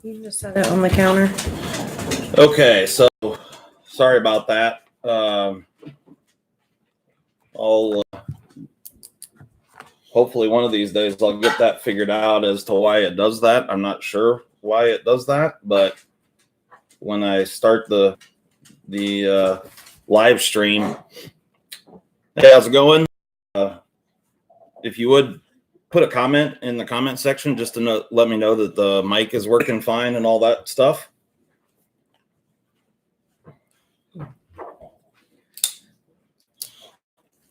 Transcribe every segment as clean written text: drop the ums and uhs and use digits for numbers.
You just set it on the counter. Okay, so sorry about that. I'll hopefully one of these days I'll get that figured out as to why it does that. I'm not sure why it does that, but when I start the live stream, hey, how's it going? If you would put a comment in the comment section just to let me know that the mic is working fine and all that stuff.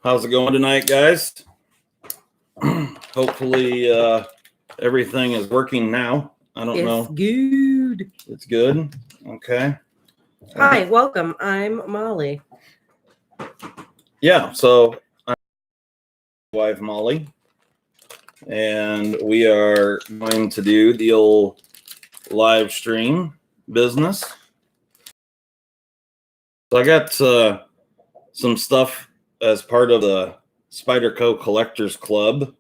How's it going tonight, guys? Hopefully everything is working now. I don't know. It's good. It's good. Okay. Hi, welcome. I'm Molly. Yeah, so I'm my wife Molly, and we are going to do the old live stream business. So I got some stuff as part of the Spyderco Collectors Club.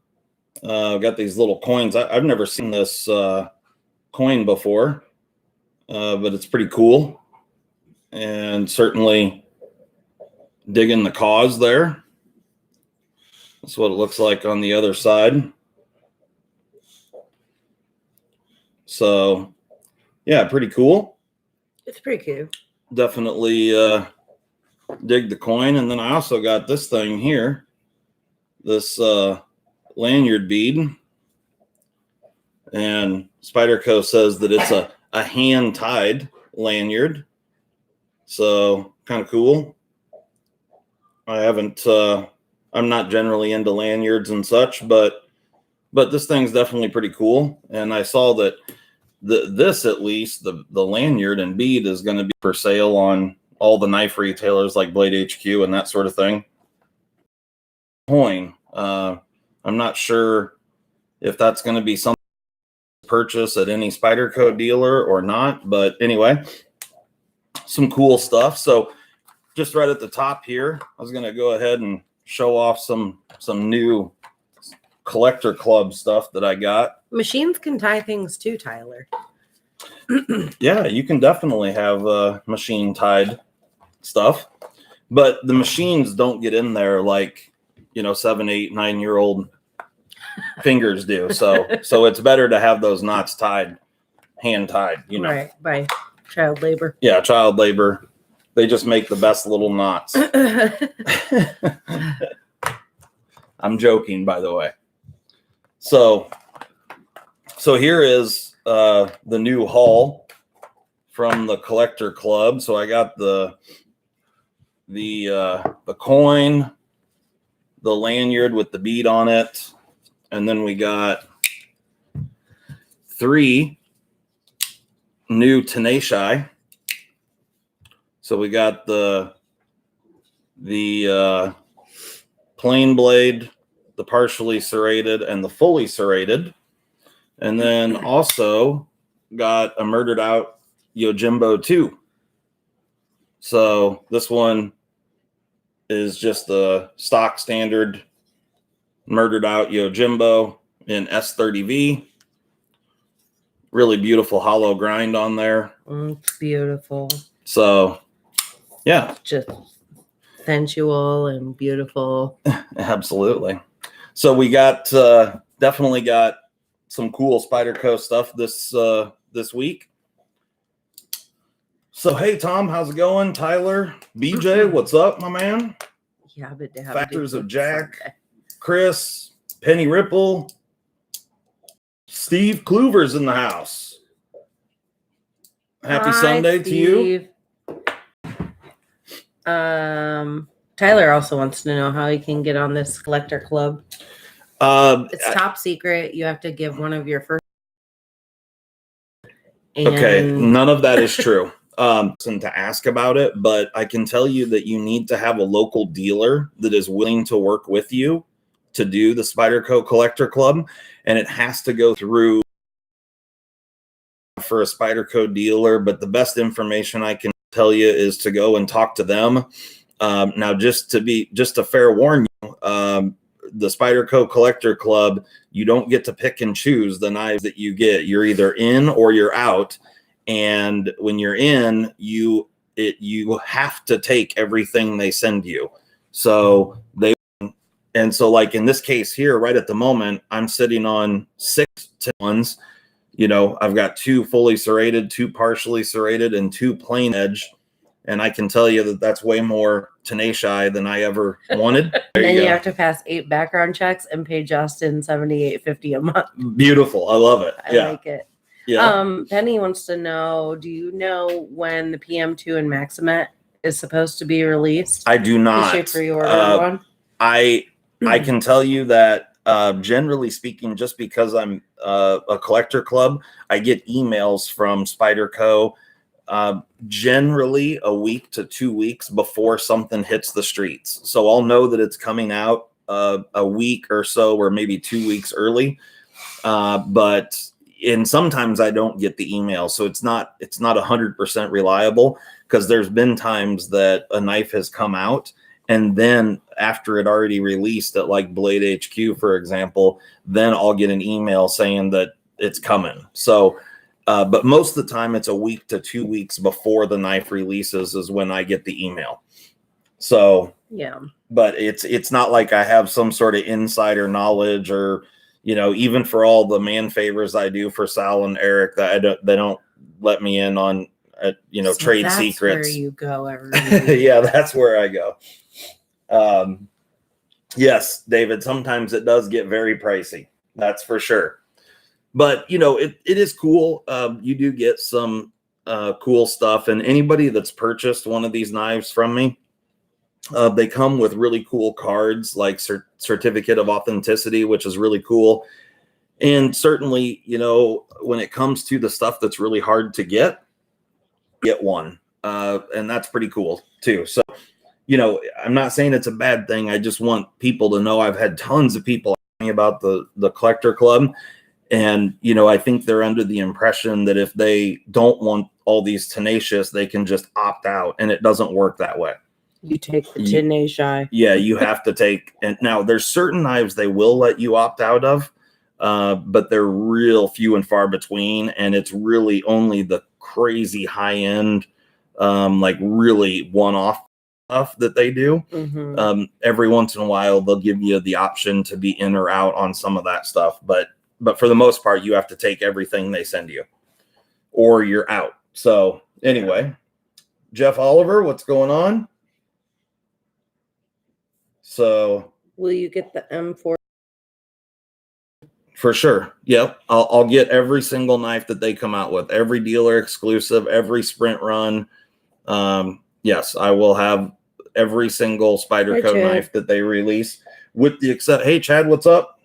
I've got these little coins. I've never seen this coin before, but it's pretty cool, and certainly digging the cause there. That's what it looks like on the other side. So, yeah, pretty cool. It's pretty cool. Definitely dig the coin. And then I also got this thing here, this lanyard bead. And Spyderco says that it's a hand-tied lanyard. So, kind of cool. I haven't, I'm not generally into lanyards and such, but this thing's definitely pretty cool. And I saw that this, at least, the lanyard and bead is going to be for sale on all the knife retailers like Blade HQ and that sort of thing. Coin. I'm not sure if that's going to be something to purchase at any Spyderco dealer or not, but anyway, some cool stuff. So just right at the top here, I was going to go ahead and show off some new collector club stuff that I got. Machines can tie things too, Tyler. Yeah, you can definitely have machine tied stuff, but the machines don't get in there like, 7, 8, 9-year-old fingers do. So it's better to have those knots tied, hand tied, Right, by child labor. Yeah, child labor. They just make the best little knots. I'm joking, by the way. So here is the new haul from the collector club. So I got the coin, the lanyard with the bead on it, and then we got 3 new tenaciae. So we got the plain blade, the partially serrated, and the fully serrated. And then also got a murdered out Yojimbo 2. So this one is just the stock standard murdered out Yojimbo in S30V. Really beautiful hollow grind on there. It's beautiful. So, yeah. Just sensual and beautiful. Absolutely. So we got definitely got some cool Spyderco stuff this week. So hey Tom, how's it going? Tyler, BJ, what's up, my man? Yeah, but to have Factors of Jack, Sunday. Chris, Penny Ripple, Steve Kluver's in the house. Happy Sunday Steve. To you. Tyler also wants to know how he can get on this collector club. It's top secret. You have to give one of your first. Okay, none of that is true. And to ask about it, but I can tell you that you need to have a local dealer that is willing to work with you to do the Spyderco Collector Club, and it has to go through for a Spyderco dealer. But the best information I can tell you is to go and talk to them. Now, just to fair warn you, the Spyderco Collector Club, you don't get to pick and choose the knives that you get. You're either in or you're out. And when you're in, you have to take everything they send you. So like in this case here, right at the moment, I'm sitting on 6 ones. You know, I've got 2 fully serrated, 2 partially serrated, and 2 plain edge. And I can tell you that that's way more tenacious than I ever wanted. And then you have to pass 8 background checks and pay Justin $78.50 a month. Beautiful. I love it. I like it. Yeah. Penny wants to know, do you know when the PM2 and Maximet is supposed to be released? I do not. Did you pre-order one? I can tell you that generally speaking, just because I'm a collector club, I get emails from Spyderco generally a week to 2 weeks before something hits the streets. So I'll know that it's coming out a week or so, or maybe 2 weeks early. And sometimes I don't get the email, so it's not 100% reliable, because there's been times that a knife has come out, and then after it already released at like Blade HQ, for example, then I'll get an email saying that it's coming. So, but most of the time it's a week to 2 weeks before the knife releases is when I get the email. So yeah, but it's not like I have some sort of insider knowledge, or, you know, even for all the man favors I do for Sal and Eric, that they don't let me in on, you know, so trade that's secrets. Where you go every week. Yeah, that's where I go. Yes, David, sometimes it does get very pricey. That's for sure. But, you know, it is cool. You do get some cool stuff. And anybody that's purchased one of these knives from me, they come with really cool cards, like certificate of authenticity, which is really cool. And certainly, you know, when it comes to the stuff that's really hard to get one. And that's pretty cool too. So, you know, I'm not saying it's a bad thing. I just want people to know I've had tons of people asking me about the collector club. And, you know, I think they're under the impression that if they don't want all these tenacious, they can just opt out. And it doesn't work that way. You take the tenacious. Yeah, you have to take. And now there's certain knives they will let you opt out of, but they're real few and far between. And it's really only the crazy high end, like really one-off stuff that they do. Mm-hmm. Every once in a while, they'll give you the option to be in or out on some of that stuff. But for the most part, you have to take everything they send you, or you're out. So anyway, Jeff Oliver, what's going on? So will you get the M4? For sure. Yep. I'll get every single knife that they come out with, every dealer exclusive, every sprint run. Yes, I will have every single Spyderco knife that they release, with the except. Hey, Chad, what's up?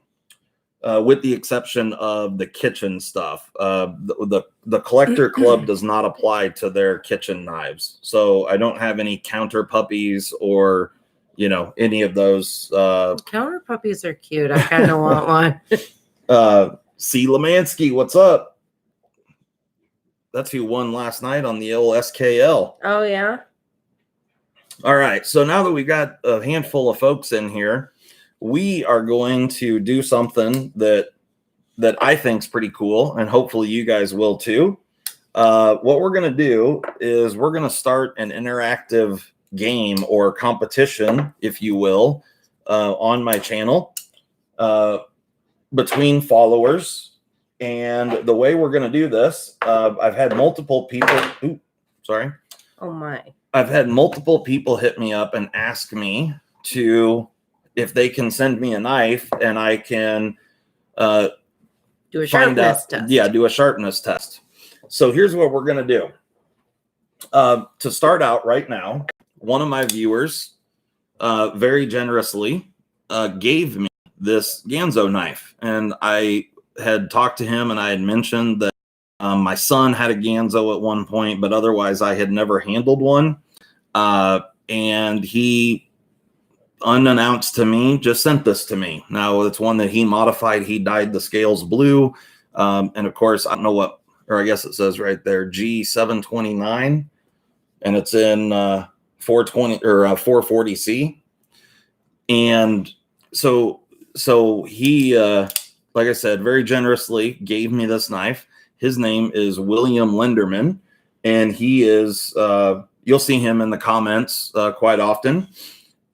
With the exception of the kitchen stuff. The collector club does not apply to their kitchen knives. So I don't have any counter puppies or, you know, any of those. Counter puppies are cute. I kind of want one. C. Lemansky, what's up? That's who won last night on the old SKL. Oh, yeah. All right. So now that we've got a handful of folks in here, we are going to do something that I think is pretty cool, and hopefully you guys will too. What we're going to do is we're going to start an interactive game or competition, if you will, on my channel between followers. And the way we're going to do this, I've had multiple people. Ooh, sorry. Oh my. I've had multiple people hit me up and ask me if they can send me a knife and I can do a sharpness test. Yeah, do a sharpness test. So here's what we're going to do. To start out right now, one of my viewers very generously gave me this Ganzo knife. And I had talked to him and I had mentioned that my son had a Ganzo at one point, but otherwise I had never handled one. And he, unannounced to me, just sent this to me. Now it's one that he modified. He dyed the scales blue. And of course, I don't know what, or I guess it says right there, G729, and it's in 420 or 440C. And so so he, like I said, very generously gave me this knife. His name is William Lenderman, and he is, you'll see him in the comments quite often.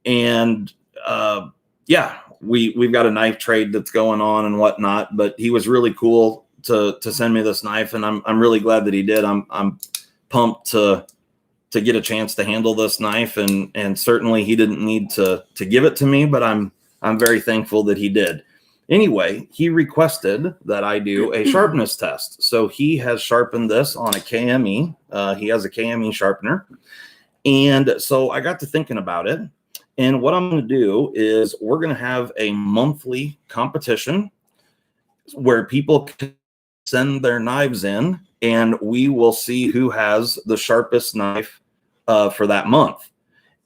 And yeah, we've got a knife trade that's going on and whatnot, but he was really cool to send me this knife, and I'm really glad that he did. I'm pumped to get a chance to handle this knife, and certainly he didn't need to give it to me, but I'm very thankful that he did. Anyway, he requested that I do a sharpness test. So he has sharpened this on a KME. He has a KME sharpener. And so I got to thinking about it. And what I'm going to do is we're going to have a monthly competition where people can send their knives in, and we will see who has the sharpest knife for that month.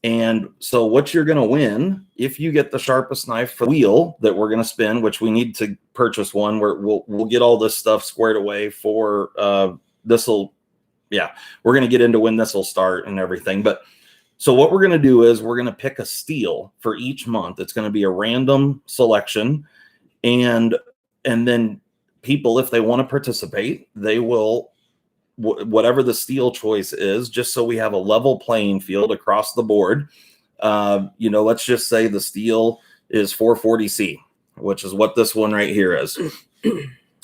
And so what you're going to win, if you get the sharpest knife for the wheel that we're going to spin, which we need to purchase one, where we'll get all this stuff squared away for we're going to get into when this will start and everything. But so what we're going to do is we're going to pick a steel for each month. It's going to be a random selection, and then people, if they want to participate, they will, whatever the steel choice is, just so we have a level playing field across the board. Let's just say the steel is 440C, which is what this one right here is.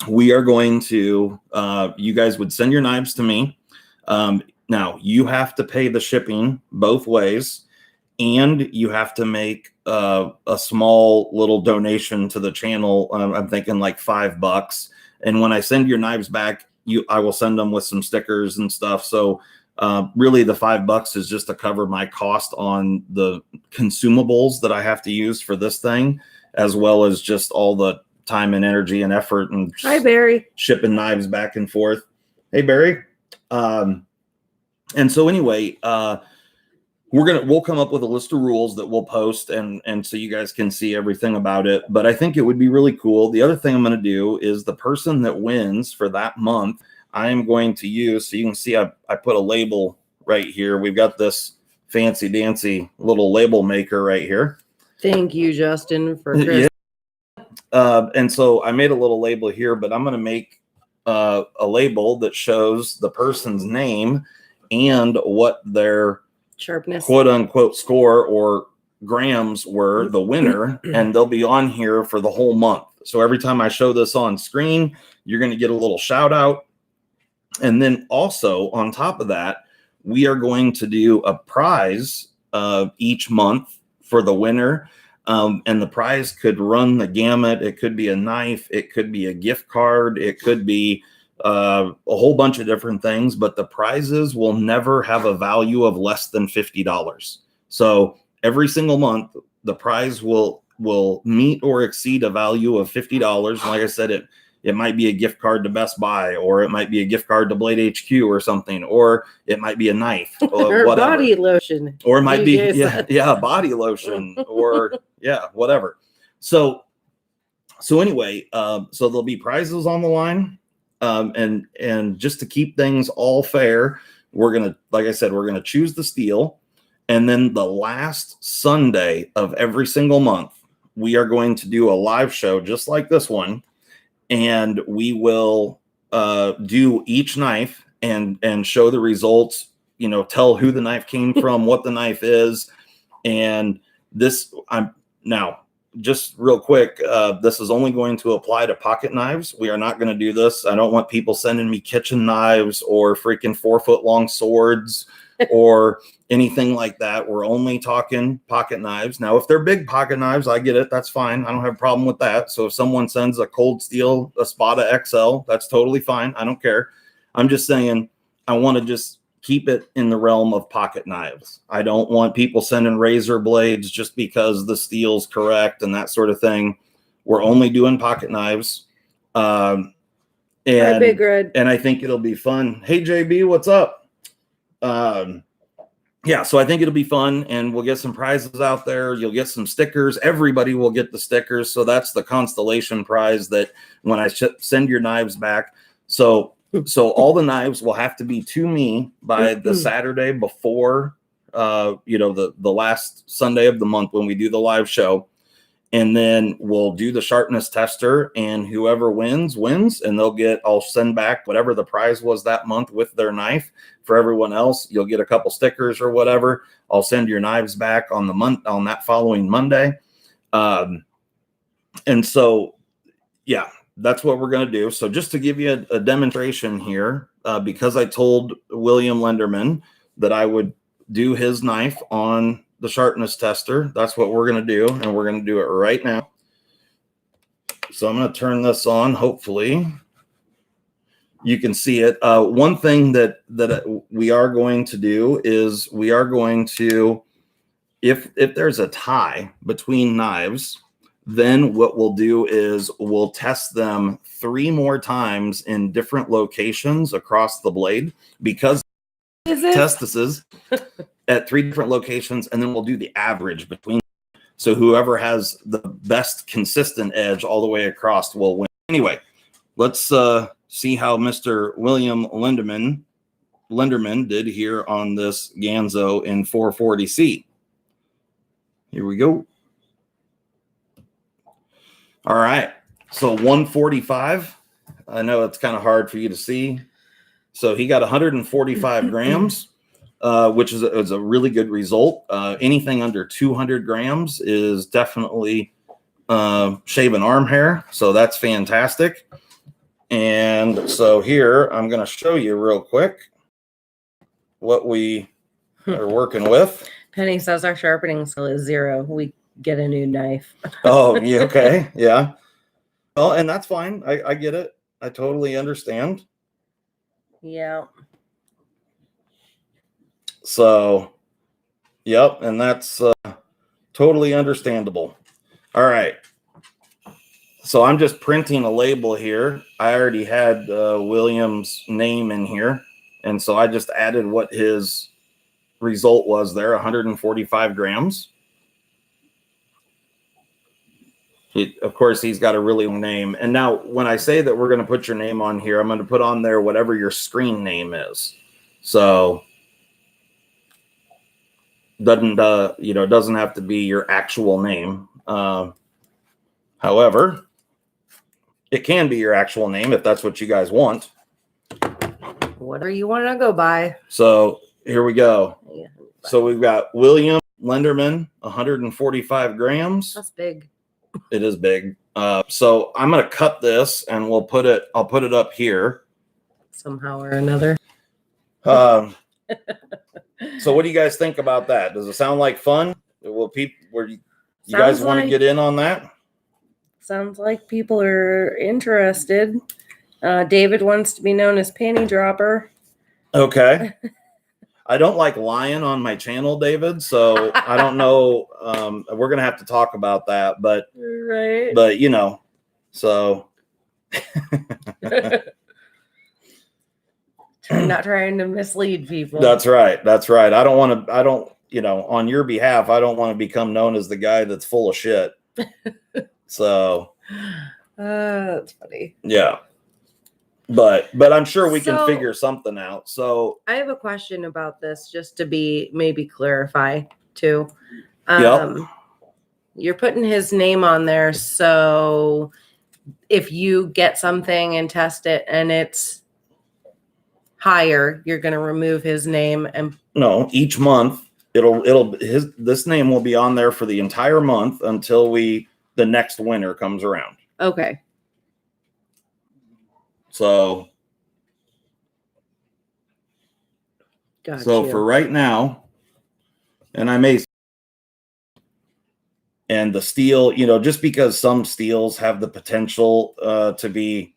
We are going to, you guys would send your knives to me. Now you have to pay the shipping both ways, and you have to make a small little donation to the channel. I'm thinking like $5. And when I send your knives back, I will send them with some stickers and stuff. So really the $5 is just to cover my cost on the consumables that I have to use for this thing, as well as just all the time and energy and effort and hi Barry, shipping knives back and forth. Hey Barry. And so anyway, we'll come up with a list of rules that we'll post, and so you guys can see everything about it. But I think it would be really cool. The other thing I'm going to do is the person that wins for that month, I am going to use, so you can see I put a label right here. We've got this fancy dancy little label maker right here. Thank you, Justin, for Chris. Yeah. And so I made a little label here, but I'm going to make a label that shows the person's name and what their sharpness, quote unquote, score or grams were, the winner, and they'll be on here for the whole month. So every time I show this on screen, you're going to get a little shout out. And then also on top of that, we are going to do a prize each month for the winner. And the prize could run the gamut. It could be a knife. It could be a gift card. It could be a whole bunch of different things, but the prizes will never have a value of less than $50. So every single month, the prize will meet or exceed a value of $50. Like I said, it might be a gift card to Best Buy, or it might be a gift card to Blade HQ or something, or it might be a knife or whatever. Body lotion, or it might be body lotion, or whatever. So anyway, so there'll be prizes on the line. And just to keep things all fair, we're going to, like I said, we're going to choose the steel. And then the last Sunday of every single month, we are going to do a live show just like this one. And we will do each knife and show the results, tell who the knife came from, what the knife is. And this, now, just real quick, this is only going to apply to pocket knives. We are not going to do this. I don't want people sending me kitchen knives or freaking 4-foot long swords or anything like that. We're only talking pocket knives. Now, if they're big pocket knives, I get it. That's fine. I don't have a problem with that. So if someone sends a Cold Steel, a Spada XL, that's totally fine. I don't care. I'm just saying I want to just keep it in the realm of pocket knives. I don't want people sending razor blades just because the steel's correct and that sort of thing. We're only doing pocket knives. And Big Red. And I think it'll be fun. Hey, JB, what's up? Yeah, so I think it'll be fun, and we'll get some prizes out there. You'll get some stickers. Everybody will get the stickers. So that's the constellation prize that when I send your knives back. So all the knives will have to be to me by the Saturday before, the last Sunday of the month when we do the live show. And then we'll do the sharpness tester, and whoever wins, and I'll send back whatever the prize was that month with their knife. For everyone else, you'll get a couple stickers or whatever. I'll send your knives back on that following Monday. And so, yeah, that's what we're going to do. So just to give you a demonstration here, because I told William Lenderman that I would do his knife on the sharpness tester, that's what we're going to do. And we're going to do it right now. So I'm going to turn this on. Hopefully you can see it. One thing that we are going to do is we are going to, if there's a tie between knives, then what we'll do is we'll test them 3 more times in different locations across the blade, because testises at 3 different locations, and then we'll do the average between. So whoever has the best consistent edge all the way across will win. Anyway, let's see how Mr. William Lenderman did here on this Ganzo in 440C. Here we go. All right, so 145. I know it's kind of hard for you to see. So he got 145 grams, which is a really good result. Anything under 200 grams is definitely shaven arm hair. So that's fantastic. And so here, I'm going to show you real quick what we are working with. Penny says our sharpening skill is 0. We get a new knife. Oh, yeah, okay. Yeah. Well, and that's fine. I get it. I totally understand. Yeah. So, yep, and that's totally understandable. All right. So I'm just printing a label here. I already had William's name in here, and so I just added what his result was there, 145 grams. Of course, he's got a really long name. And now when I say that we're going to put your name on here, I'm going to put on there whatever your screen name is. So doesn't have to be your actual name. However, it can be your actual name if that's what you guys want. Whatever you want to go by. So here we go. Yeah. So we've got William Lenderman, 145 grams. That's big. It is big. So I'm going to cut this, and I'll put it up here Somehow or another. So what do you guys think about that? Does it sound like fun? You guys want to get in on that? Sounds like people are interested. David wants to be known as Panty Dropper. Okay. I don't like lying on my channel, David, so I don't know. We're going to have to talk about that, but so not trying to mislead people. That's right. I don't want to, on your behalf, I don't want to become known as the guy that's full of shit. So that's funny. Yeah. But I'm sure we can figure something out. So I have a question about this, just to maybe clarify too. You're putting his name on there, so if you get something and test it and it's higher, you're going to remove his name. And no, each month this name will be on there for the entire month until the next winter comes around. Okay. So, for right now, and I may, and the steel, just because some steels have the potential to be,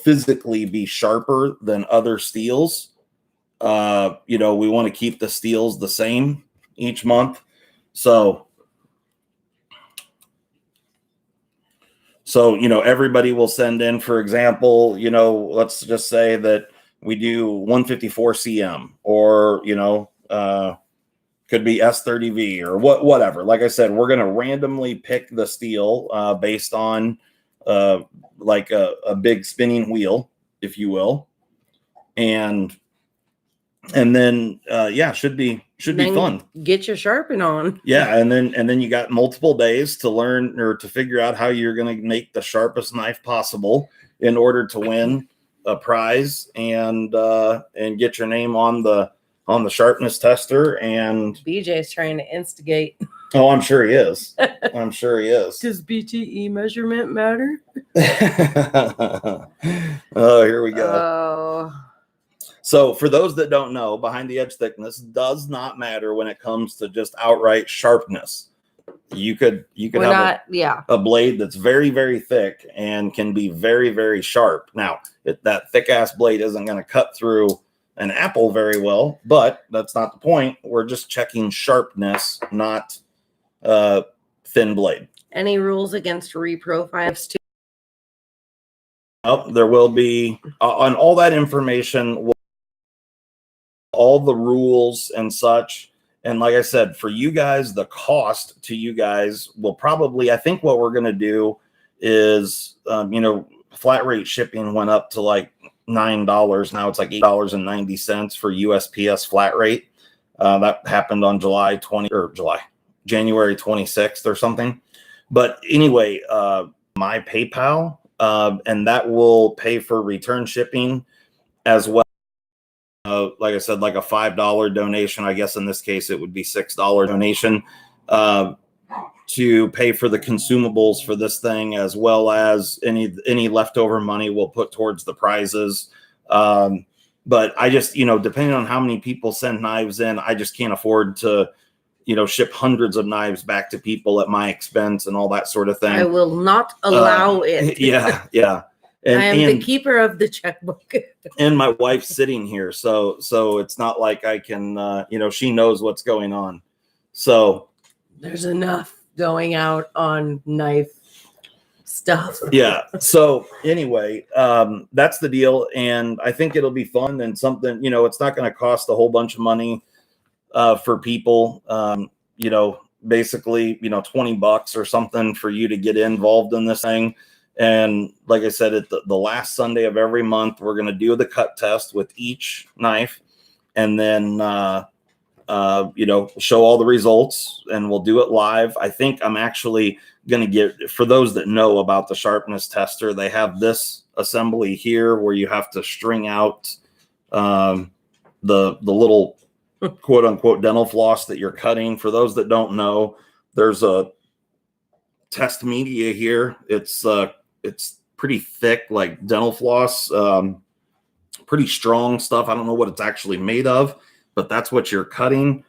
physically be sharper than other steels, we want to keep the steels the same each month. So, everybody will send in, for example, let's just say that we do 154 cm or, could be S30V or whatever. Like I said, we're going to randomly pick the steel based on like a big spinning wheel, if you will. And And then yeah, should be fun. Get your sharpen on. Yeah, and then you got multiple days to learn or to figure out how you're going to make the sharpest knife possible in order to win a prize and get your name on the sharpness tester. And BJ's trying to instigate. Oh, I'm sure he is. I'm sure he is. Does BTE measurement matter? Oh, here we go. Oh. So for those that don't know, behind the edge thickness does not matter when it comes to just outright sharpness. You could have a blade that's very, very thick and can be very, very sharp. Now, that thick ass blade isn't going to cut through an apple very well, but that's not the point. We're just checking sharpness, not thin blade. Any rules against reprofiles too? Oh, there will be on all that information, all the rules and such. And like I said, for you guys, the cost to you guys will probably, I think what we're going to do is, flat rate shipping went up to like $9. Now it's like $8.90 for USPS flat rate. That happened on January 26th or something. But anyway, my PayPal, and that will pay for return shipping as well. Like I said, like a $5 donation. I guess in this case, it would be $6 donation to pay for the consumables for this thing, as well as any leftover money we'll put towards the prizes. But I just, depending on how many people send knives in, I just can't afford to, ship hundreds of knives back to people at my expense and all that sort of thing. I will not allow it. Yeah. And, I am the keeper of the checkbook. And my wife's sitting here, so it's not like I can, she knows what's going on. So there's enough going out on knife stuff. Yeah. So anyway, that's the deal, and I think it'll be fun and something. It's not going to cost a whole bunch of money for people. Basically, $20 or something for you to get involved in this thing. And like I said, at the last Sunday of every month, we're going to do the cut test with each knife, and then, show all the results, and we'll do it live. I think I'm actually going to get, for those that know about the sharpness tester, they have this assembly here where you have to string out the little quote unquote dental floss that you're cutting. For those that don't know, there's a test media here. It's pretty thick, like dental floss, pretty strong stuff. I don't know what it's actually made of, but that's what you're cutting.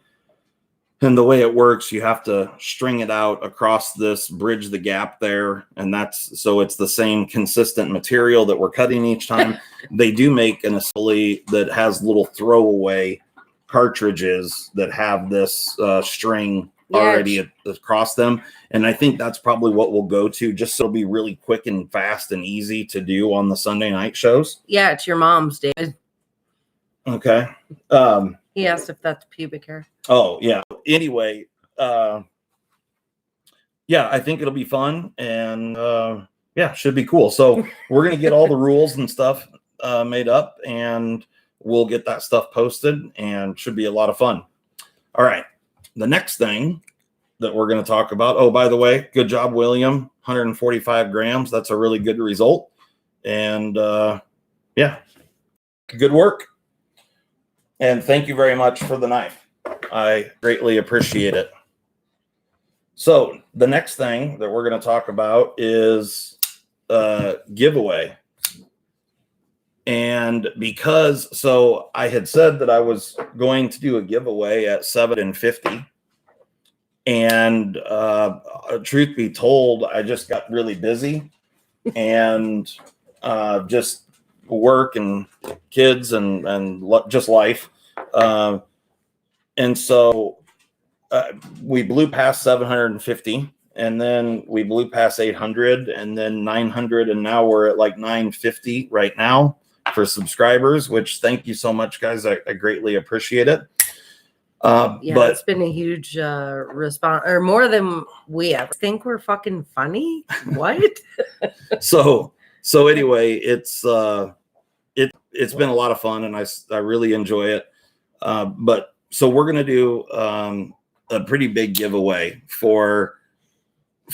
And the way it works, you have to string it out across this, bridge the gap there. And so it's the same consistent material that we're cutting each time. They do make an assembly that has little throwaway cartridges that have this string already across them. And I think that's probably what we'll go to, just so it'll be really quick and fast and easy to do on the Sunday night shows. Yeah, it's your mom's, David. Okay. He asked if that's pubic hair. Oh, yeah. Anyway, I think it'll be fun, and should be cool. So we're going to get all the rules and stuff made up, and we'll get that stuff posted, and should be a lot of fun. All right. The next thing that we're going to talk about. Oh, by the way, good job, William. 145 grams. That's a really good result. And good work. And thank you very much for the knife. I greatly appreciate it. So the next thing that we're going to talk about is giveaway. And so I had said that I was going to do a giveaway at 750. And truth be told, I just got really busy and just work and kids and just life. And so we blew past 750, and then we blew past 800, and then 900, and now we're at like 950 right now for subscribers, which thank you so much, guys. I greatly appreciate it. But it's been a huge response, or more than we ever think. We're fucking funny. What? so anyway, it's been a lot of fun, and I really enjoy it. But so we're going to do a pretty big giveaway for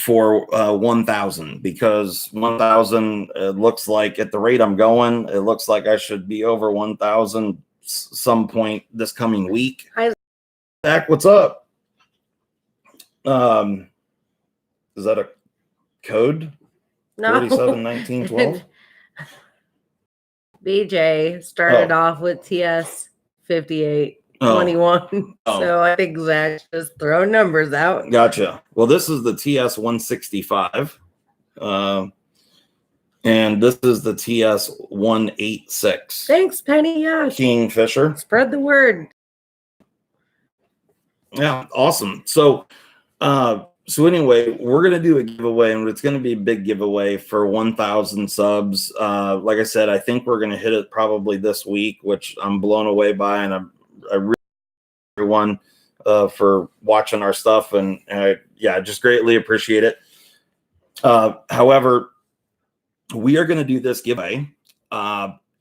1,000, because 1,000 looks like, at the rate I'm going, it looks like I should be over 1,000 some point this coming week. Hi, Zach, what's up? Is that a code? no. 471912. BJ started off with TS-81. Oh. So I think Zach just throw numbers out. Gotcha. Well, this is the TS-165. And this is the TS-186. Thanks, Penny. Yeah. Kingfisher. Spread the word. Yeah, awesome. So anyway, we're gonna do a giveaway, and it's gonna be a big giveaway for 1,000 subs. Like I said, I think we're gonna hit it probably this week, which I'm blown away by, and I really everyone for watching our stuff, and yeah, just greatly appreciate it. However, we are going to do this giveaway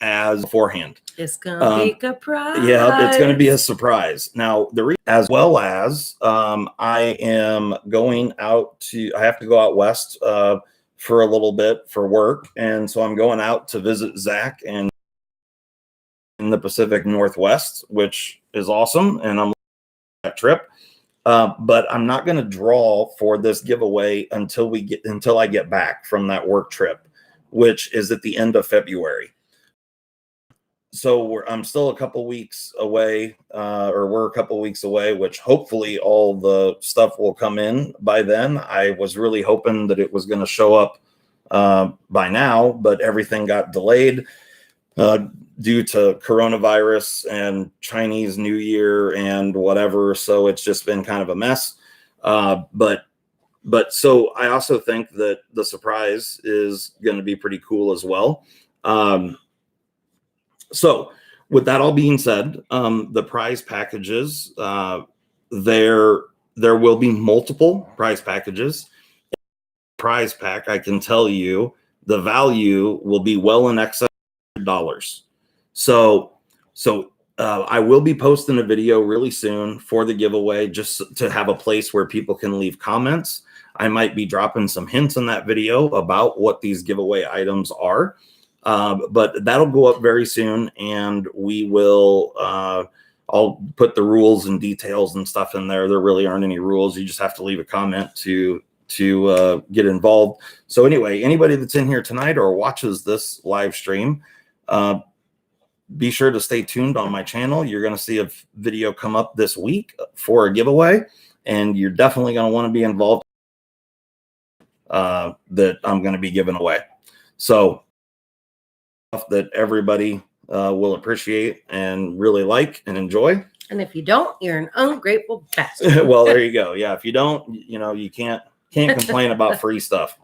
as beforehand. It's gonna be a surprise. Yeah, it's going to be a surprise. Now, as well as I am going out to, I have to go out west for a little bit for work, and so I'm going out to visit Zach and in the Pacific Northwest, which is awesome, and I'm that trip. But I'm not going to draw for this giveaway until I get back from that work trip, which is at the end of February. So I'm still a couple weeks away, or we're a couple weeks away, which hopefully all the stuff will come in by then. I was really hoping that it was going to show up by now, but everything got delayed due to coronavirus and Chinese New Year and whatever. So it's just been kind of a mess. But so I also think that the surprise is going to be pretty cool as well. So with that all being said, the prize packages, there will be multiple prize packages. Prize pack, I can tell you, the value will be well in excess of $100. So I will be posting a video really soon for the giveaway, just to have a place where people can leave comments. I might be dropping some hints in that video about what these giveaway items are. But that'll go up very soon, and we will, I'll put the rules and details and stuff in there. There really aren't any rules. You just have to leave a comment to get involved. So anyway, anybody that's in here tonight or watches this live stream, be sure to stay tuned on my channel. You're going to see a video come up this week for a giveaway, and you're definitely going to want to be involved that I'm going to be giving away. So that everybody will appreciate and really like and enjoy. And if you don't, you're an ungrateful bastard. Well, there you go. Yeah, if you don't, you can't complain about free stuff.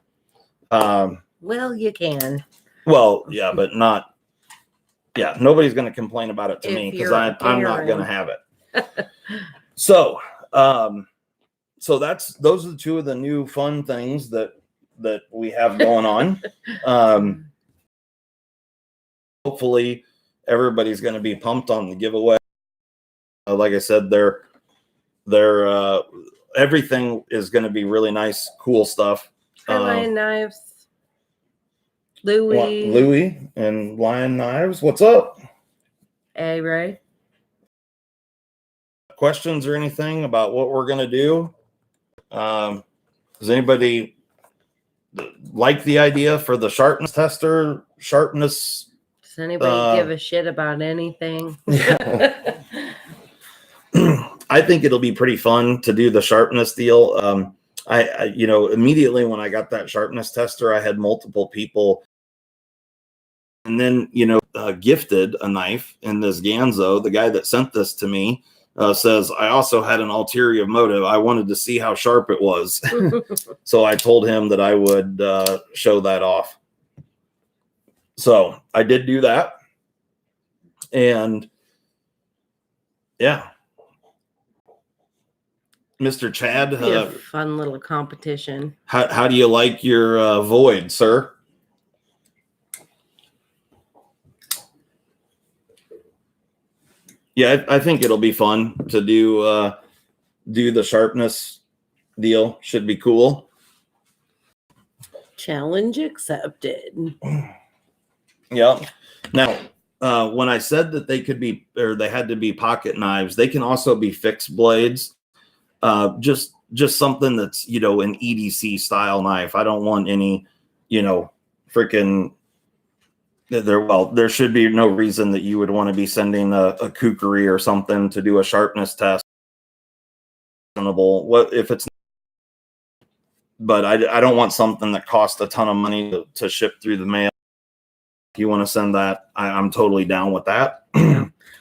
Well, you can. Well, yeah, but not. Yeah, nobody's going to complain about it to me, because I'm not going to have it. So, so those are the two of the new fun things that we have going on. Hopefully everybody's going to be pumped on the giveaway. Like I said, they're everything is going to be really nice, cool stuff. Lion Knives. Louis. Louis and Lion Knives. What's up? Hey, Ray. Questions or anything about what we're going to do? Does anybody like the idea for the sharpness tester? Does anybody give a shit about anything? I think it'll be pretty fun to do the sharpness deal. I immediately when I got that sharpness tester, I had multiple people, and then gifted a knife in this Ganzo. The guy that sent this to me says, I also had an ulterior motive. I wanted to see how sharp it was. So I told him that I would show that off. So I did do that. And yeah. Mr. Chad, a fun little competition. How do you like your void, sir? Yeah, I think it'll be fun to do the sharpness deal. Should be cool. Challenge accepted. Yeah. Now, when I said that they could be, or they had to be pocket knives, they can also be fixed blades. Just something that's, you know, an EDC style knife. I don't want any, you know, freaking there should be no reason that you would want to be sending a kukri or something to do a sharpness test. What if it's, but I don't want something that costs a ton of money to ship through the mail. If you want to send that, I'm totally down with that.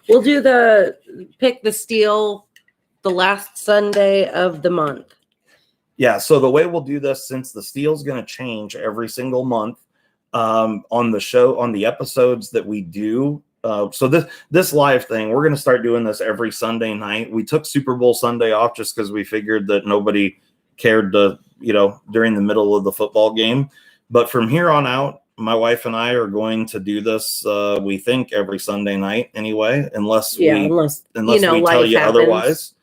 We'll do pick the steel the last Sunday of the month. Yeah, so the way we'll do this, since the steel's going to change every single month, on the show, on the episodes that we do. So this live thing, we're going to start doing this every Sunday night. We took Super Bowl Sunday off just because we figured that nobody cared to, you know, during the middle of the football game. But from here on out, my wife and I are going to do this. We think every Sunday night anyway, unless we tell you otherwise.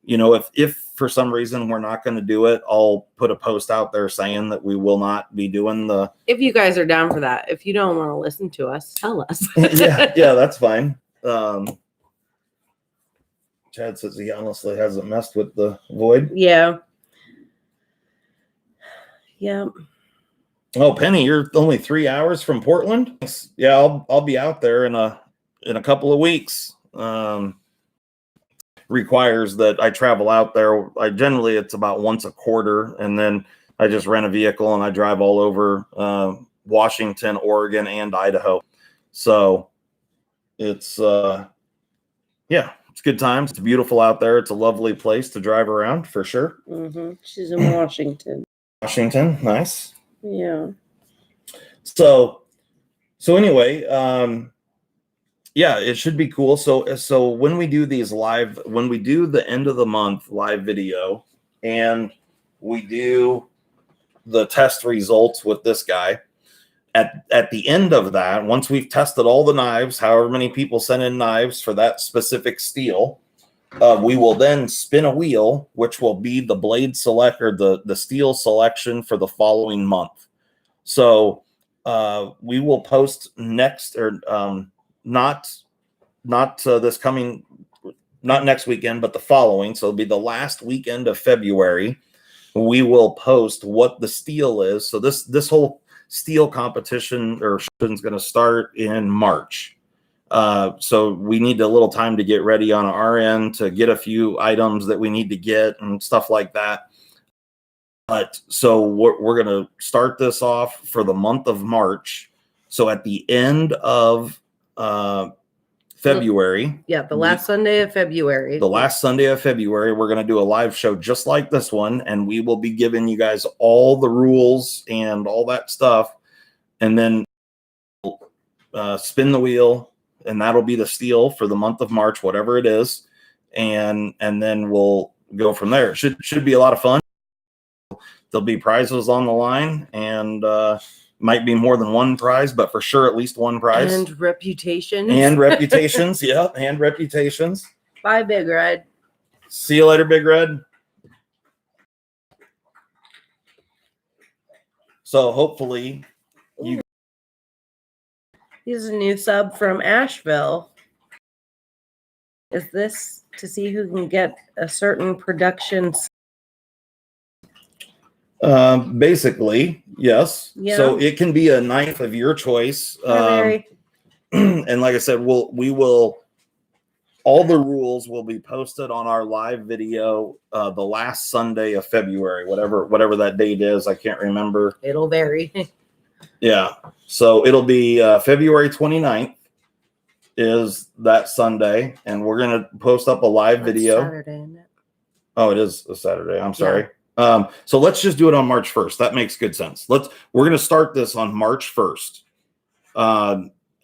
You know, if for some reason we're not going to do it, I'll put a post out there saying that we will not be doing the. If you guys are down for that, if you don't want to listen to us, tell us. yeah, that's fine. Chad says he honestly hasn't messed with the void. Yeah. Yeah. Oh, Penny, you're only 3 hours from Portland. Yeah, I'll be out there in a couple of weeks. Requires that I travel out there. Generally it's about once a quarter, and then I just rent a vehicle and I drive all over Washington, Oregon, and Idaho. So it's it's good times. It's beautiful out there. It's a lovely place to drive around for sure. Mm-hmm. She's in Washington. Washington, nice. Yeah. So anyway, yeah, it should be cool. So when we do these live, when we do the end of the month live video, and we do the test results with this guy, at the end of that, once we've tested all the knives, however many people send in knives for that specific steel, we will then spin a wheel, which will be the blade select, or the steel selection for the following month. So we will post next, or not this coming, not next weekend, but the following. So it'll be the last weekend of February. We will post what the steel is. So this whole steel competition or is going to start in March. So we need a little time to get ready on our end, to get a few items that we need to get and stuff like that. But so we're going to start this off for the month of March. So at the end of February. Yeah, the last Sunday of February. The last Sunday of February, we're going to do a live show just like this one, and we will be giving you guys all the rules and all that stuff. And then spin the wheel, and that'll be the steel for the month of March, whatever it is. And then we'll go from there. Should be a lot of fun. There'll be prizes on the line, and might be more than one prize, but for sure at least one prize. And reputations. And reputations, yeah, and reputations. Bye, Big Red. See you later, Big Red. So hopefully you. Here's a new sub from Asheville. Is this to see who can get a certain production? Basically, yes. Yeah. So it can be a knife of your choice. And like I said, we will all the rules will be posted on our live video the last Sunday of February, whatever that date is. I can't remember. It'll vary. Yeah. So it'll be February 29th is that Sunday, and we're going to post up a live video. Saturday, isn't it? Oh, it is a Saturday. I'm sorry. Yeah. So let's just do it on March 1st. That makes good sense. We're going to start this on March 1st.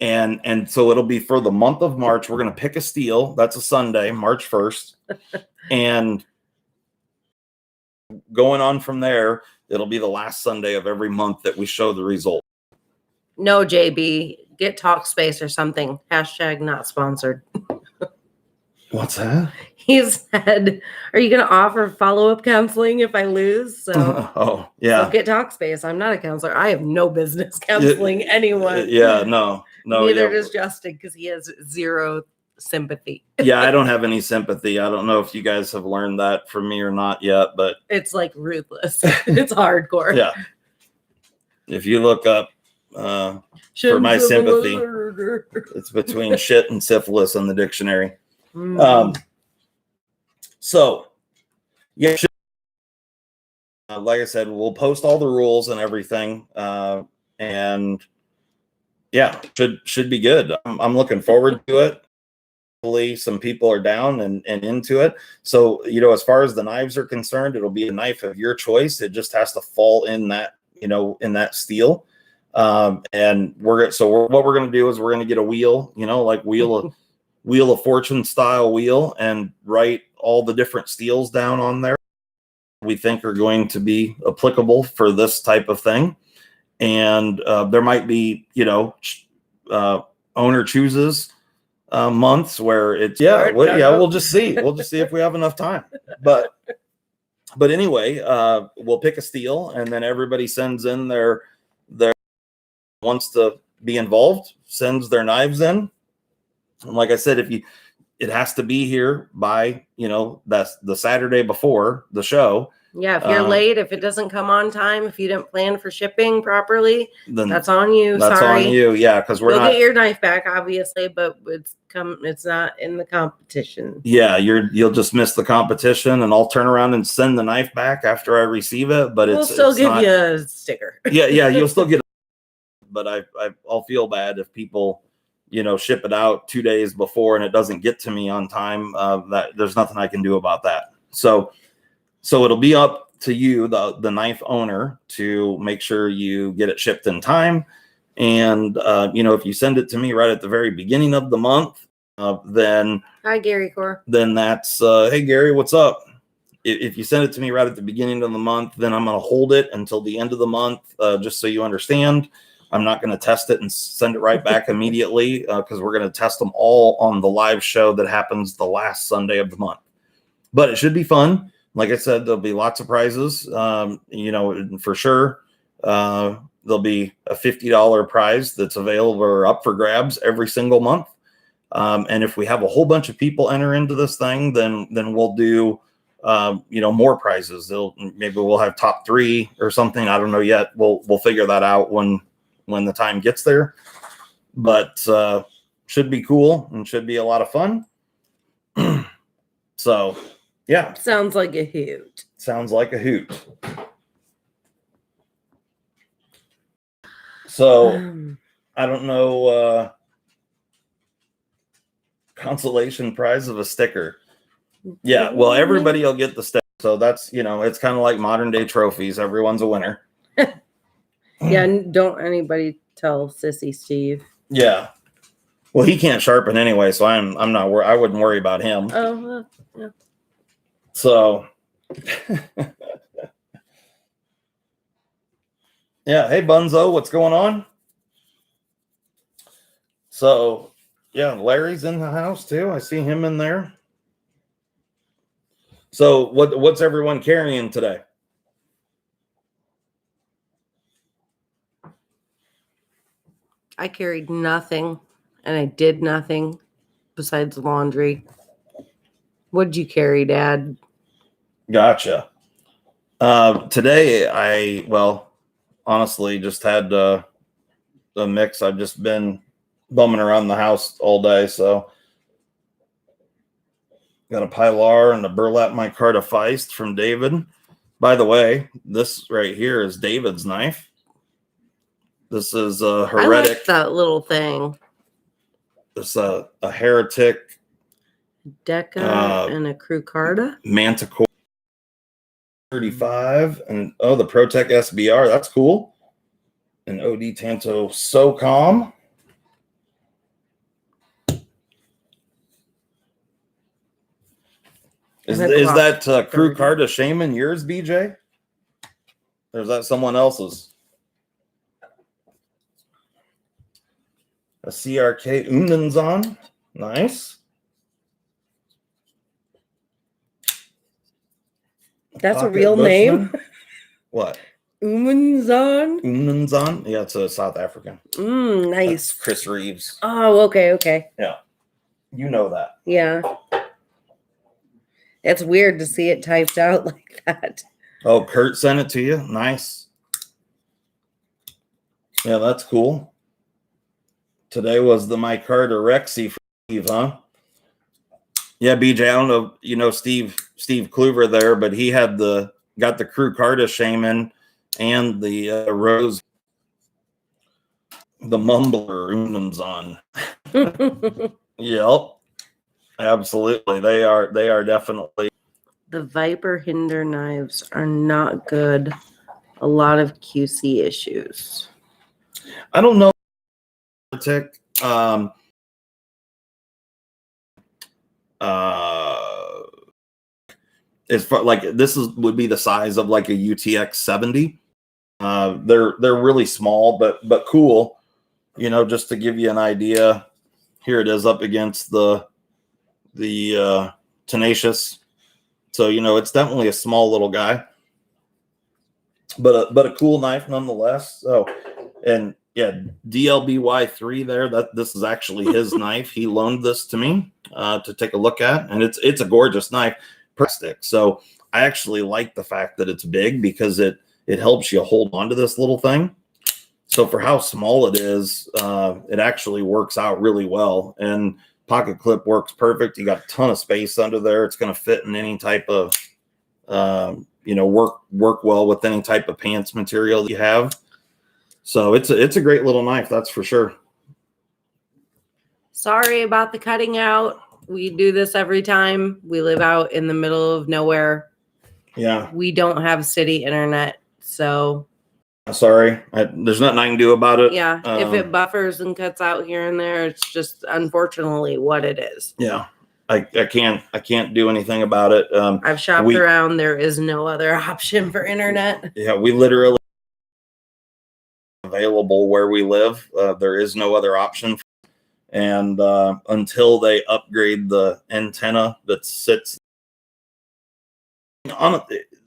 And so it'll be for the month of March. We're going to pick a steel. That's a Sunday, March 1st. And going on from there, it'll be the last Sunday of every month that we show the result. No, JB, get Talkspace or something. # not sponsored. What's that? He said, "Are you going to offer follow-up counseling if I lose?" So, oh yeah. so get Talkspace. I'm not a counselor. I have no business counseling anyone. Yeah, no. Neither Yeah. does Justin because he has zero sympathy. Yeah, I don't have any sympathy. I don't know if you guys have learned that from me or not yet, but it's like ruthless. It's hardcore. Yeah. If you look up for my sympathy, it's between shit and syphilis in the dictionary. So, yeah, like I said, we'll post all the rules and everything, and yeah, should be good. I'm looking forward to it. Hopefully, some people are down and into it. So, as far as the knives are concerned, it'll be a knife of your choice. It just has to fall in that, in that steel. And what we're going to do is we're going to get a wheel, like wheel of fortune style wheel, and write all the different steels down on there we think are going to be applicable for this type of thing. And there might be, owner chooses months where it's we'll just see if we have enough time. But anyway, we'll pick a steel, and then everybody sends in their wants to be involved, sends their knives in. And like I said, it has to be here by, that's the Saturday before the show. Yeah, if you're late, if it doesn't come on time, if you didn't plan for shipping properly, then that's on you. That's Sorry. on you. Yeah, because you'll get your knife back, obviously, but it's not in the competition. Yeah, you'll just miss the competition, and I'll turn around and send the knife back after I receive it. But we'll still give you a sticker. Yeah, you'll still get. But I'll feel bad if people, ship it out 2 days before and it doesn't get to me on time. That there's nothing I can do about that. So it'll be up to you, the knife owner, to make sure you get it shipped in time. And if you send it to me right at the very beginning of the month, then hi Gary Core. Then that's hey Gary, what's up? If you send it to me right at the beginning of the month, then I'm going to hold it until the end of the month, just so you understand. I'm not going to test it and send it right back immediately, because we're going to test them all on the live show that happens the last Sunday of the month. But it should be fun. Like I said, there'll be lots of prizes. For sure. There'll be a $50 prize that's available or up for grabs every single month. And if we have a whole bunch of people enter into this thing, then we'll do more prizes. Maybe we'll have top 3 or something. I don't know yet. We'll figure that out when the time gets there. But should be cool and should be a lot of fun. So yeah. Sounds like a hoot. Sounds like a hoot. So I don't know, consolation prize of a sticker. Yeah, well, everybody will get the sticker. So that's, it's kind of like modern day trophies. Everyone's a winner. Yeah, don't anybody tell Sissy Steve. Yeah. Well, he can't sharpen anyway, so I'm not I wouldn't worry about him. Oh, yeah. So yeah, hey Bunzo, what's going on? So yeah, Larry's in the house too. I see him in there. So what's everyone carrying today? I carried nothing, and I did nothing besides laundry. What'd you carry, Dad? Gotcha. Today I honestly just had a mix. I've just been bumming around the house all day, so got a Pilar and a burlap micarta Feist from David. By the way, this right here is David's knife. This is a Heretic. I like that little thing. It's a Heretic Deca and a Crucarda. Manticore 35, and the ProTech SBR. That's cool. An OD Tanto SOCOM. Is that Crucarda Shaman yours, BJ? Or is that someone else's? A CRK Umnenzon. Nice. That's a Pocket real name. Bushman? What? Umunzan. Umunzan? Yeah, it's a South African. Nice. That's Chris Reeves. Oh, okay. Yeah, you know that. Yeah. It's weird to see it typed out like that. Oh, Kurt sent it to you. Nice. Yeah, that's cool. Today was the Micarta Rexy for Steve, huh? Yeah, BJ. I don't know. You know Steve Kluver there, but he had got the Crew Carta Shaman and the Rose, the Mumbler Unumzon. Yep, absolutely. They are definitely. The Viper Hinder knives are not good. A lot of QC issues. I don't know. As far like would be the size of like a UTX 70. They're really small, but cool. You know, just to give you an idea, here it is up against the Tenacious. So you know, it's definitely a small little guy, but a cool knife nonetheless. So, and yeah, DLBY3 there. This is actually his knife. He loaned this to me to take a look at, and it's a gorgeous knife. Plastic. So I actually like the fact that it's big because it helps you hold on to this little thing. So for how small it is, it actually works out really well. And pocket clip works perfect. You got a ton of space under there. It's going to fit in any type of, work well with any type of pants material you have. So it's a great little knife, that's for sure. Sorry about the cutting out. We do this every time. We live out in the middle of nowhere. Yeah. We don't have city internet, so. Sorry. There's nothing I can do about it. Yeah. If it buffers and cuts out here and there, it's just unfortunately what it is. Yeah. I can't do anything about it. I've shopped around. There is no other option for internet. Yeah, we literally available where we live. There is no other option. And until they upgrade the antenna that sits on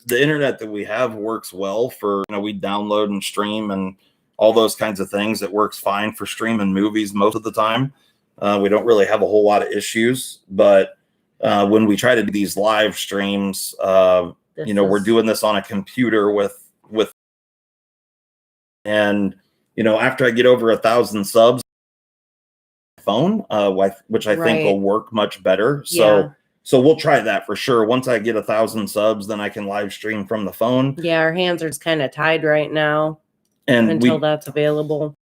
the internet that we have works well for, we download and stream and all those kinds of things. It works fine for streaming movies most of the time. We don't really have a whole lot of issues, but when we try to do these live streams, we're doing this on a computer with, and after I get over 1,000 subs, phone, which I think will work much better. So we'll try that for sure. Once I get 1,000 subs, then I can live stream from the phone. Yeah, our hands are just kind of tied right now, and until that's available.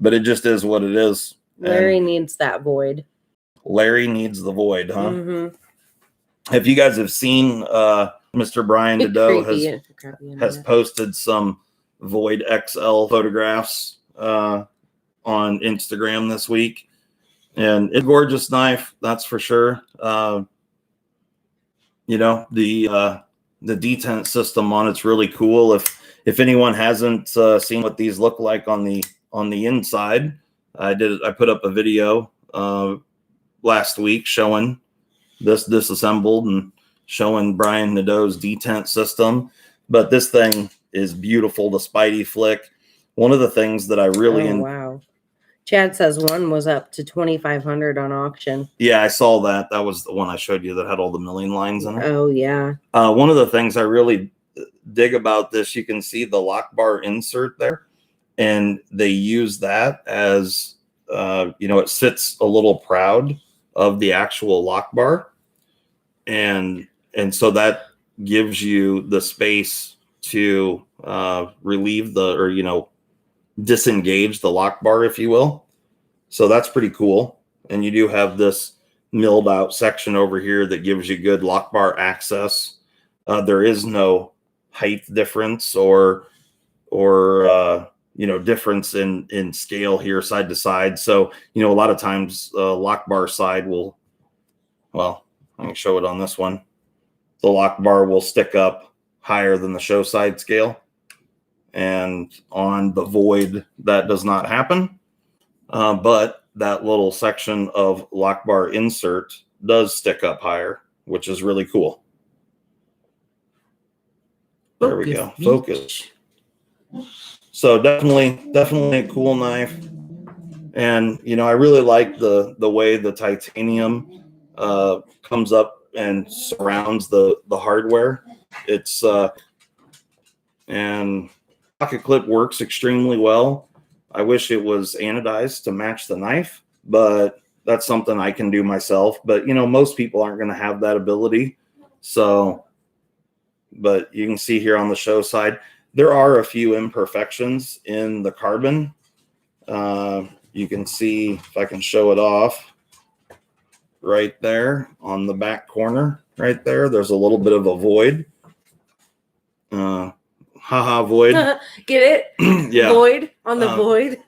But it just is what it is. Larry needs that void. Larry needs the void, huh? Mm-hmm. If you guys have seen, Mr. Brian Nadeau has posted some Void XL photographs on Instagram this week, and it's a gorgeous knife, that's for sure. The detent system on it's really cool. If anyone hasn't seen what these look like on the inside, I put up a video last week showing this disassembled and showing Brian Nadeau's detent system. But this thing is beautiful. The Spidey flick. One of the things that I really wow. Chad says one was up to 2,500 on auction. Yeah, I saw that. That was the one I showed you that had all the milling lines in it. Oh yeah. One of the things I really dig about this, you can see the lock bar insert there, and they use that as it sits a little proud of the actual lock bar, and so that gives you the space to relieve disengage the lock bar, if you will. So that's pretty cool. And you do have this milled out section over here that gives you good lock bar access. There is no height difference or difference in scale here side to side. So, a lot of times lock bar side will, well, I can show it on this one. The lock bar will stick up higher than the show side scale. And on the Void, that does not happen. But that little section of lock bar insert does stick up higher, which is really cool. There we go. Focus. So definitely a cool knife. And, you know, I really like the way the titanium comes up and surrounds the hardware. It's and pocket clip works extremely well. I wish it was anodized to match the knife, but that's something I can do myself. But, you know, most people aren't going to have that ability. So, but you can see here on the show side, there are a few imperfections in the carbon. You can see, if I can show it off, right there on the back corner, right there, there's a little bit of a void. Haha, void. Get it? Yeah. Void on the void.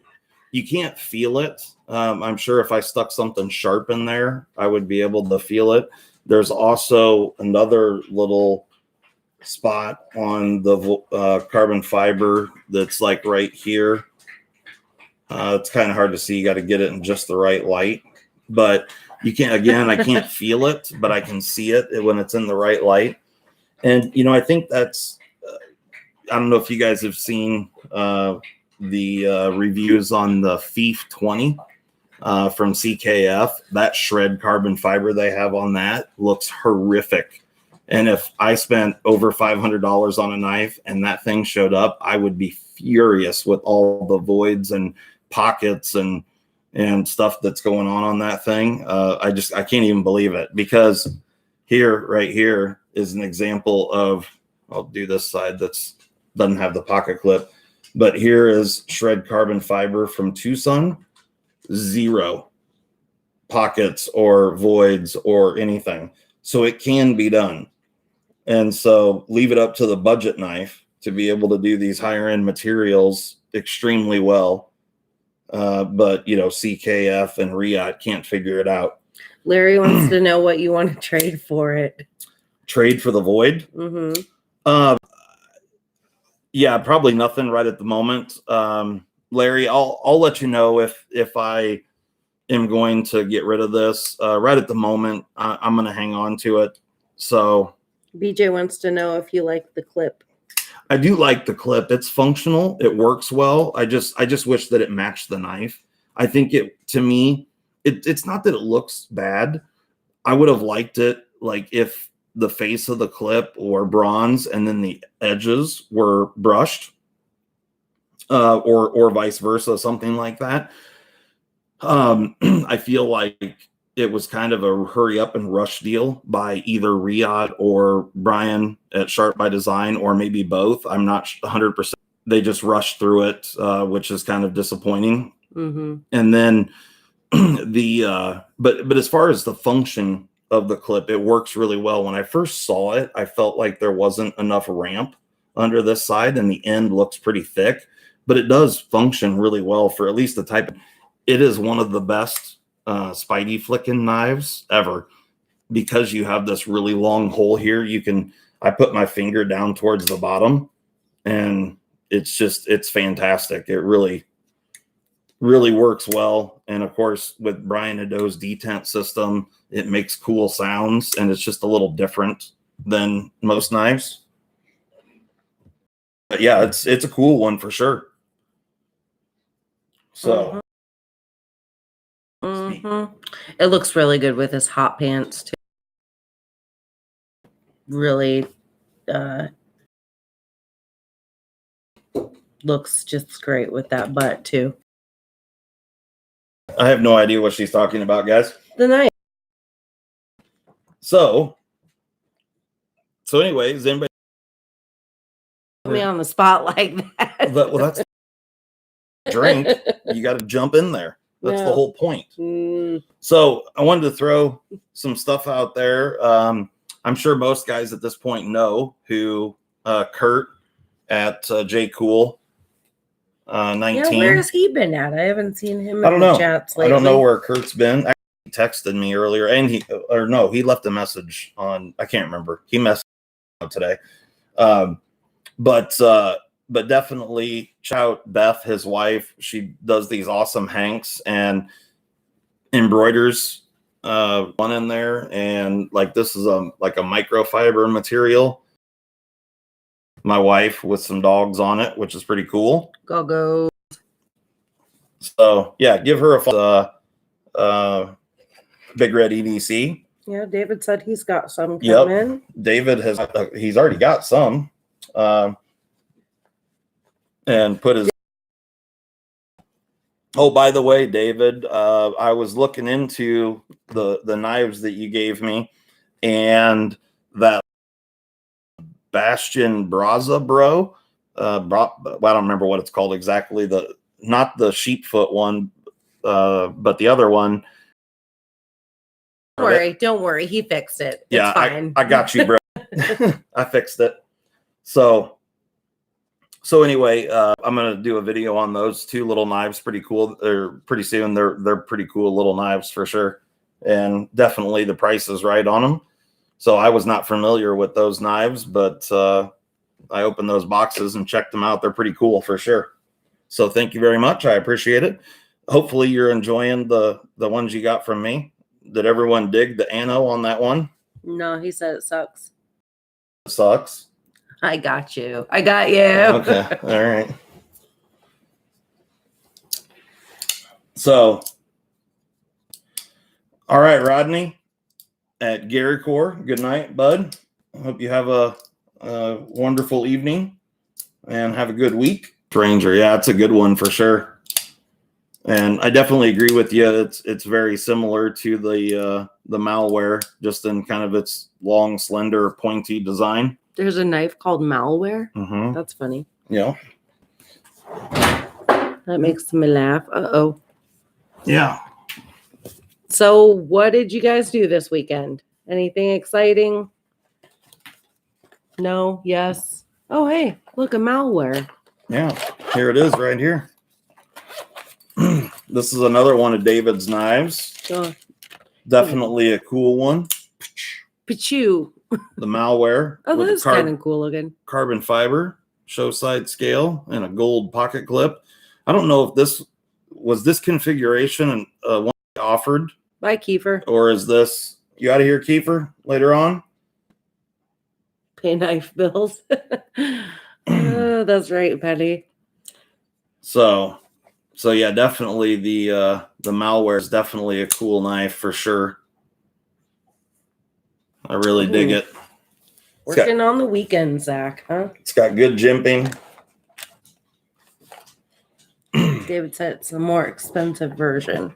You can't feel it. I'm sure if I stuck something sharp in there, I would be able to feel it. There's also another little spot on the carbon fiber that's like right here. It's kind of hard to see. You got to get it in just the right light. But you can't, again, I can't feel it, but I can see it when it's in the right light. And, you know, I think that's, I don't know if you guys have seen the reviews on the FIF 20 from CKF. That shred carbon fiber they have on that looks horrific. And if I spent over $500 on a knife and that thing showed up, I would be furious with all the voids and pockets and stuff that's going on that thing. I can't even believe it, because right here is an example of, I'll do this side that's doesn't have the pocket clip, but here is shred carbon fiber from TwoSun, 0 pockets or voids or anything. So it can be done. And so leave it up to the budget knife to be able to do these higher end materials extremely well. But, you know, CKF and Riyadh can't figure it out. Larry wants to know what you want to trade for it. Trade for the void? Mm-hmm. Yeah, probably nothing right at the moment. Larry, I'll let you know if I am going to get rid of this. Right at the moment, I'm going to hang on to it. So BJ wants to know if you like the clip. I do like the clip. It's functional. It works well. I just wish that it matched the knife. I think to me, it's not that it looks bad. I would have liked it like if the face of the clip were bronze and then the edges were brushed, or vice versa, something like that. I feel like it was kind of a hurry up and rush deal by either Riyadh or Brian at Sharp by Design, or maybe both. I'm not 100%. They just rushed through it, which is kind of disappointing. Mm-hmm. And then but as far as the function of the clip, it works really well. When I first saw it, I felt like there wasn't enough ramp under this side, and the end looks pretty thick, but it does function really well for at least the type. It is one of the best Spidey flicking knives ever, because you have this really long hole here. I put my finger down towards the bottom, and it's fantastic. It really works well. And of course, with Brian Nadeau's detent system, it makes cool sounds, and it's just a little different than most knives. But yeah, it's a cool one for sure. So it looks really good with his hot pants too. Really looks just great with that butt too. I have no idea what she's talking about, guys. The knife. So anyways, anybody put me on the spot like that? Well, that's drink. You got to jump in there. That's the whole point. So I wanted to throw some stuff out there. I'm sure most guys at this point know who Kurt at J Cool 19. Yeah, where has he been at? I haven't seen him in I don't know. chats lately. I don't know where Kurt's been. He texted me earlier, and he left a message on, I can't remember. He messaged me today. But definitely shout Beth, his wife. She does these awesome hanks and embroiders one in there, and like this is like a microfiber material. my wife with some dogs on it, which is pretty cool. Go. So yeah, give her a Big Red EDC. Yeah, David said he's got some coming. David has. He's already got some, and put his. Oh, by the way, David, I was looking into the knives that you gave me, and that Bastion Braza Bro. I don't remember what it's called exactly. Not the sheepfoot one, but the other one. Don't worry. He fixed it. Yeah, it's fine. I got you, bro. I fixed it. So anyway, I'm gonna do a video on those two little knives. Pretty cool. They're pretty soon. They're pretty cool little knives for sure, and definitely the price is right on them. So I was not familiar with those knives, but I opened those boxes and checked them out. They're pretty cool for sure. So thank you very much. I appreciate it. Hopefully you're enjoying the ones you got from me. Did everyone dig the ano on that one? No, he said it sucks. It sucks. I got you. I got you. Okay. All right. So, all right, Rodney at Gary Core. Good night, bud. I hope you have a wonderful evening and have a good week. Ranger, yeah, it's a good one for sure. And I definitely agree with you. It's very similar to the malware, just in kind of its long, slender, pointy design. There's a knife called malware. Mm-hmm. That's funny. Yeah. That makes me laugh. Uh-oh. Yeah. So what did you guys do this weekend? Anything exciting? No? Yes? Oh, hey, look, a malware. Yeah. Here it is right here. This is another one of David's knives. Oh. Definitely a cool one. Pichu. The malware. Oh, that's kind of cool looking. Carbon fiber, show side scale, and a gold pocket clip. I don't know if this was configuration and one offered. Bye, Kiefer. Or is this, you out of here, Kiefer, later on? Pay knife bills. Oh, that's right, Petty. So yeah, definitely the malware is definitely a cool knife for sure. I really dig it. Working on the weekend, Zach, huh? It's got good jimping. David said it's a more expensive version.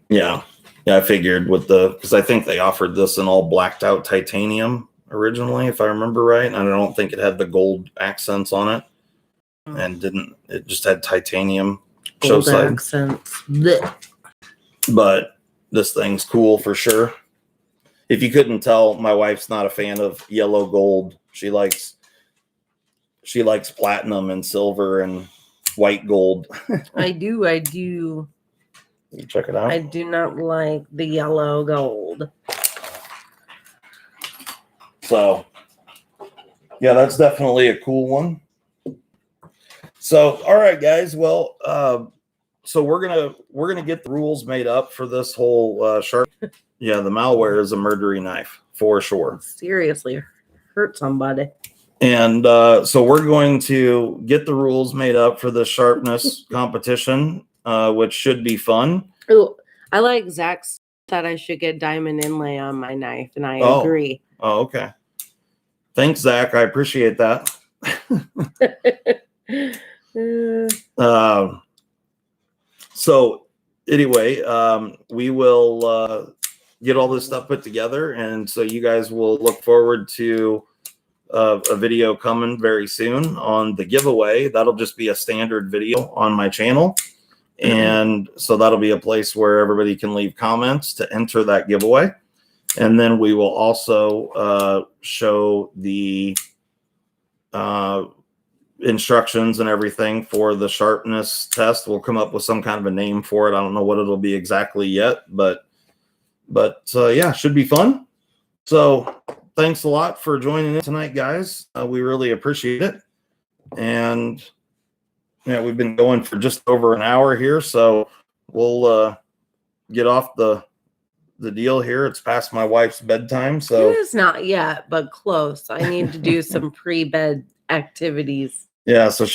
Yeah, I figured because I think they offered this in all blacked out titanium originally, if I remember right. And I don't think it had the gold accents on it, and it just had titanium show side accents. Blech. But this thing's cool for sure. If you couldn't tell, my wife's not a fan of yellow gold. She likes platinum and silver and white gold. I do. You check it out. I do not like the yellow gold. So yeah, that's definitely a cool one. So all right, guys. Well, so we're gonna get the rules made up for this whole sharp. Yeah, the malware is a murdery knife for sure. Seriously, hurt somebody. And so we're going to get the rules made up for the sharpness competition, which should be fun. Oh, I like Zach said I should get diamond inlay on my knife, and I agree. Oh, okay. Thanks, Zach. I appreciate that. So anyway, we will get all this stuff put together, and so you guys will look forward to a video coming very soon on the giveaway. That'll just be a standard video on my channel, and so that'll be a place where everybody can leave comments to enter that giveaway. And then we will also show the instructions and everything for the sharpness test. We'll come up with some kind of a name for it. I don't know what it'll be exactly yet, but yeah, should be fun. So thanks a lot for joining in tonight, guys. We really appreciate it. And yeah, we've been going for just over an hour here, so we'll get off the deal here. It's past my wife's bedtime, so it's not yet, but close. I need to do some pre-bed activities. Yeah, so